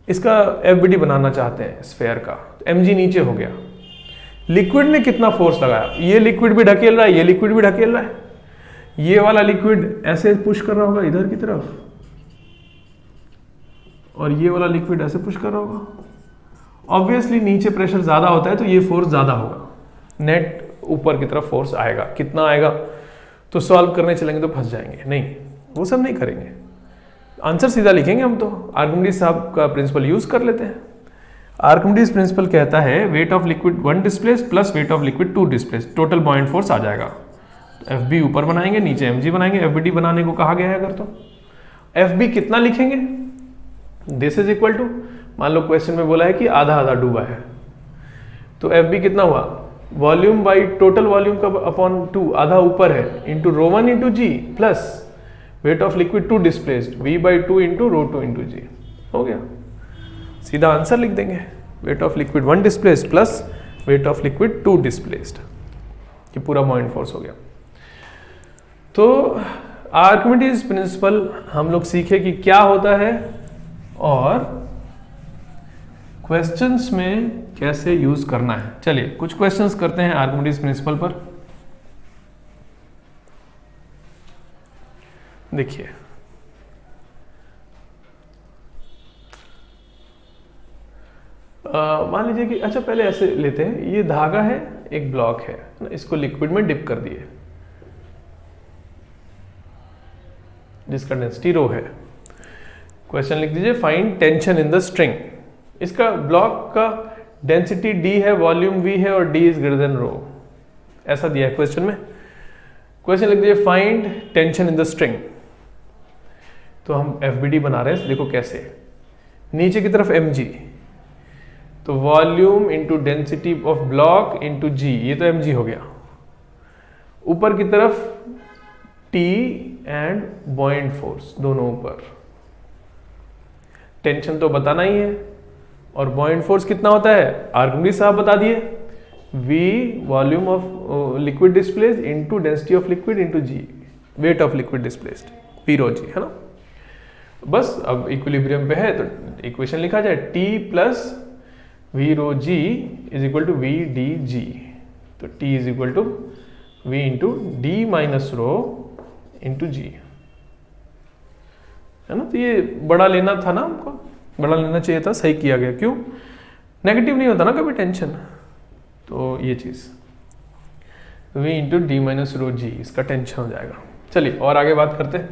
इसका एफबीडी बनाना चाहते हैं स्फीयर का, तो mg नीचे हो गया, लिक्विड ने कितना फोर्स लगाया, ये लिक्विड भी ढकेल रहा है, ये लिक्विड भी ढकेल रहा है, ये वाला लिक्विड ऐसे पुश कर रहा होगा इधर की तरफ, और ये वाला लिक्विड ऐसे पुश कर रहा होगा। ऑब्वियसली नीचे प्रेशर ज्यादा होता है तो ये फोर्स ज्यादा होगा, नेट ऊपर की तरफ फोर्स आएगा। कितना आएगा? तो सॉल्व करने चलेंगे तो फंस जाएंगे, नहीं वो सब नहीं करेंगे, आंसर सीधा लिखेंगे हम। तो आर्किमिडीज साहब का प्रिंसिपल यूज कर लेते हैं। आर्किमिडीज प्रिंसिपल कहता है weight of liquid 1 displace plus weight of liquid 2 displace, total buoyant force आ जाएगा। तो एफ बी ऊपर बनाएंगे, नीचे mg बनाएंगे, एफबीडी बनाने को कहा गया है अगर, तो एफ बी कितना लिखेंगे? दिस इज इक्वल टू, मान लो क्वेश्चन में बोला है कि आधा आधा डूबा है, तो एफ बी कितना हुआ? वॉल्यूम बाई टोटल वॉल्यूम का अपॉन 2, आधा ऊपर है, into rho one into g plus weight of liquid 2 displaced, v by 2 into rho two into g. हो गया, सीधा आंसर लिख देंगे, weight of liquid 1 displaced plus weight of liquid 2 displaced, ये पूरा बुओयेंट फोर्स हो गया। तो आर्किमिडीज प्रिंसिपल हम लोग सीखे कि क्या होता है और क्वेश्चंस में कैसे यूज करना है। चलिए कुछ क्वेश्चंस करते हैं आर्किमिडीज प्रिंसिपल पर। देखिए मान लीजिए कि, अच्छा पहले ऐसे लेते हैं, ये धागा है, एक ब्लॉक है ना, इसको लिक्विड में डिप कर दिए जिसका डेंसिटी रो है। क्वेश्चन लिख दीजिए find tension in the string. इसका ब्लॉक का डेंसिटी d है, वॉल्यूम v है और d इज ग्रेटर देन रो, ऐसा दिया है क्वेश्चन में। क्वेश्चन लिख दीजिए find tension in the string. तो हम एफबीडी बना रहे हैं, देखो कैसे, नीचे की तरफ mg, तो volume into density of block into g, ये तो mg हो गया। ऊपर की तरफ T एंड बुओयेंट फोर्स दोनों ऊपर, टेंशन तो बताना ही है, और बुओयेंट फोर्स कितना होता है आर्किमिडीज साहब बता दिए, V volume of liquid displaced into density of liquid into G, weight of liquid displaced, V rho G, है ना। बस अब इक्विलिब्रियम पे है तो इक्वेशन लिखा जाए, T plus V rho G is equal to V D G, तो T is equal to V into D minus rho into G, है ना। तो ये बड़ा लेना था ना, हमको बड़ा लेना चाहिए था, सही किया गया। क्यों? नेगेटिव नहीं होता ना कभी टेंशन, तो ये चीज़ v into D minus rho g, इसका टेंशन हो जाएगा। चलिए और आगे बात करते हैं।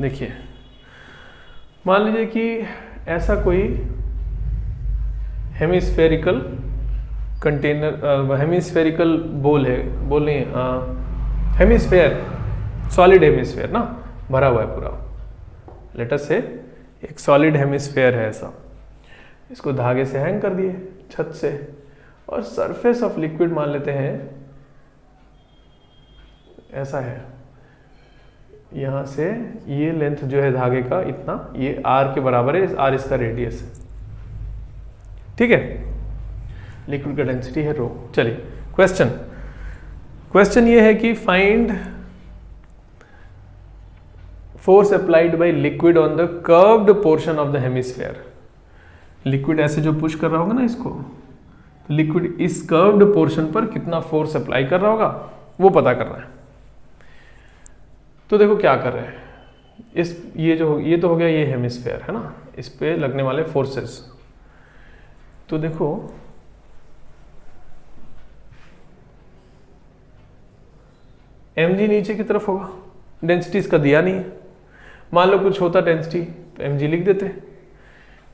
देखिए मान लीजिए कि ऐसा कोई हेमिस्फेरिकल कंटेनर, हेमिस्फेरिकल बोल है, बोल नहीं, हेमिस्फेयर, सॉलिड हेमिस्फेयर ना, भरा हुआ है पूरा। लेट अस से एक सॉलिड हेमिस्फेयर है ऐसा, इसको धागे से हैंग कर दिए छत से, और सरफेस ऑफ लिक्विड मान लेते हैं ऐसा है, यहाँ से ये लेंथ जो है धागे का इतना, ये r के बराबर है, r इसका रेडियस है, ठीक है। लिक्विड का डेंसिटी है रो। चलिए क्वेश्चन ये है कि find force applied by liquid on the curved portion of the hemisphere. Liquid ऐसे जो पुश कर रहा होगा ना इसको, तो लिक्विड इस कर्व्ड पोर्शन पर कितना फोर्स अप्लाई कर रहा होगा वो पता करना है। तो देखो क्या कर रहे हैं, ये तो हो गया ये हेमिस्फेयर है ना, इस पे लगने वाले फोर्सेस। तो देखो mg नीचे की तरफ होगा, डेंसिटी इसका दिया नहीं है। मान लो कुछ होता डेंसिटी तो mg लिख देते,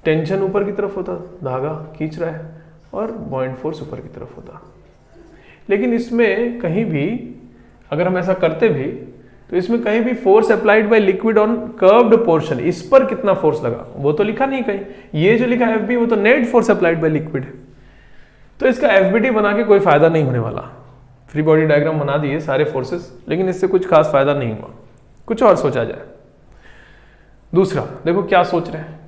टेंशन ऊपर की तरफ होता, धागा खींच रहा है, और बॉइंट फोर्स ऊपर की तरफ होता। लेकिन इसमें कहीं भी अगर हम ऐसा करते भी तो इसमें कहीं भी force applied by liquid on curved portion, इस पर कितना फोर्स लगा वो तो लिखा नहीं कहीं। ये जो लिखा है FB वो तो net force applied by liquid है, तो इसका FBD बना के कोई फायदा नहीं होने वाला। फ्री बॉडी डायग्राम बना दिए सारे फोर्सेस, लेकिन इससे कुछ खास फायदा नहीं हुआ, कुछ और सोचा जाए। दूसरा देखो क्या सोच रहे हैं,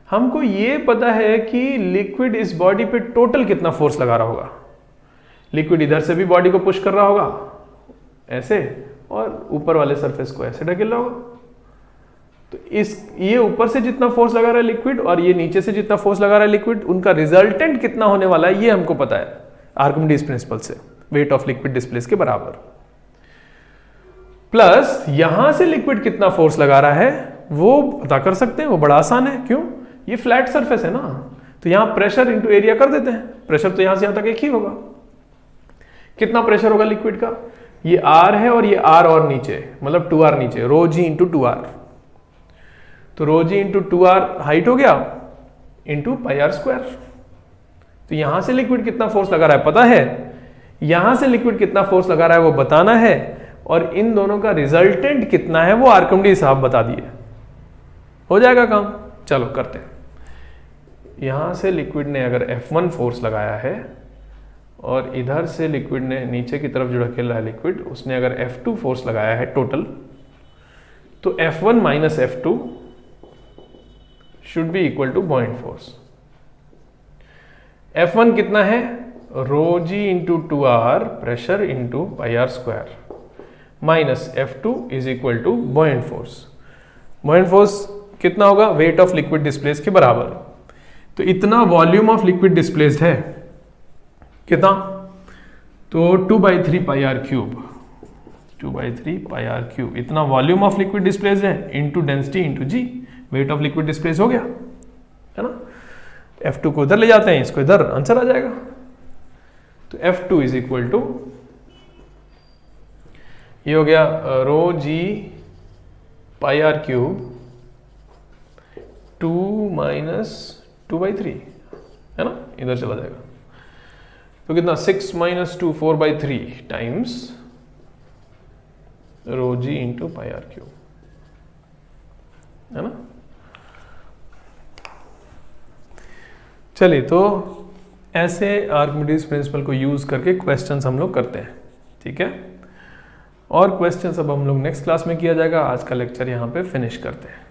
हमको ये पता है कि लिक्विड इस बॉडी पे टोटल कितना फोर्स लगा रहा होगा। लिक्विड इधर से भी बॉडी को पुश कर रहा होगा ऐसे, और ऊपर वाले सरफेस को ऐसे ढकेल रहा होगा। तो ये ऊपर से जितना फोर्स लगा रहा है लिक्विड और ये नीचे से जितना फोर्स लगा रहा है लिक्विड, उनका रिजल्टेंट कितना होने वाला है ये हमको पता है आर्किमिडीज प्रिंसिपल से, वेट ऑफ लिक्विड डिस्प्लेस के बराबर। प्लस यहां से लिक्विड कितना फोर्स लगा रहा है वो पता कर सकते हैं, वो बड़ा आसान है। क्यों? ये फ्लैट सरफेस है ना, तो यहां प्रेशर इंटू एरिया कर देते हैं। प्रेशर तो यहां से यहां तक एक ही होगा। कितना प्रेशर होगा लिक्विड का? ये R है और ये R और नीचे, मतलब 2R नीचे, रो जी इंटू 2R। तो रो जी इंटू 2R हाइट हो गया इंटू पाई R स्क्वायर। तो यहां से लिक्विड कितना फोर्स लगा रहा है पता है, यहां से लिक्विड कितना फोर्स लगा रहा है वो बताना है, और इन दोनों का रिजल्टेंट कितना है वो आर्किमिडीज साहब बता दिए। हो जाएगा काम। चलो करते हैं। यहां से लिक्विड ने अगर F1 फोर्स लगाया है और इधर से लिक्विड ने नीचे की तरफ जो ढकेल रहा है लिक्विड, उसने अगर F2 फोर्स लगाया है टोटल, तो F1 minus F2 should be equal to buoyant force. F1 कितना है? Rho g into 2R pressure into pi R square minus F2 is equal to buoyant force. Buoyant force कितना होगा? Wait of liquid displace के बराबर। तो इतना volume of liquid displaced है कितना? तो 2/3 pi R cube, 2/3 pi R cube, इतना वॉल्यूम ऑफ लिक्विड डिस्प्लेस्ड है into density into G, weight of liquid displace हो गया है ना। F2 को इधर ले जाते हैं, इसको इधर, आंसर आ जाएगा। तो F2 इज इक्वल टू, ये हो गया रो जी पाई R क्यूब 2 माइनस 2/3 है ना, इधर चला जाएगा। तो कितना? 6 माइनस 2 4/3 टाइम्स रो g into pi R cube है ना। चलिए, तो ऐसे आर्किमिडीज प्रिंसिपल को यूज करके क्वेश्चंस हम लोग करते हैं, ठीक है। और क्वेश्चंस अब हम लोग नेक्स्ट क्लास में किया जाएगा। आज का लेक्चर यहाँ पे फिनिश करते हैं।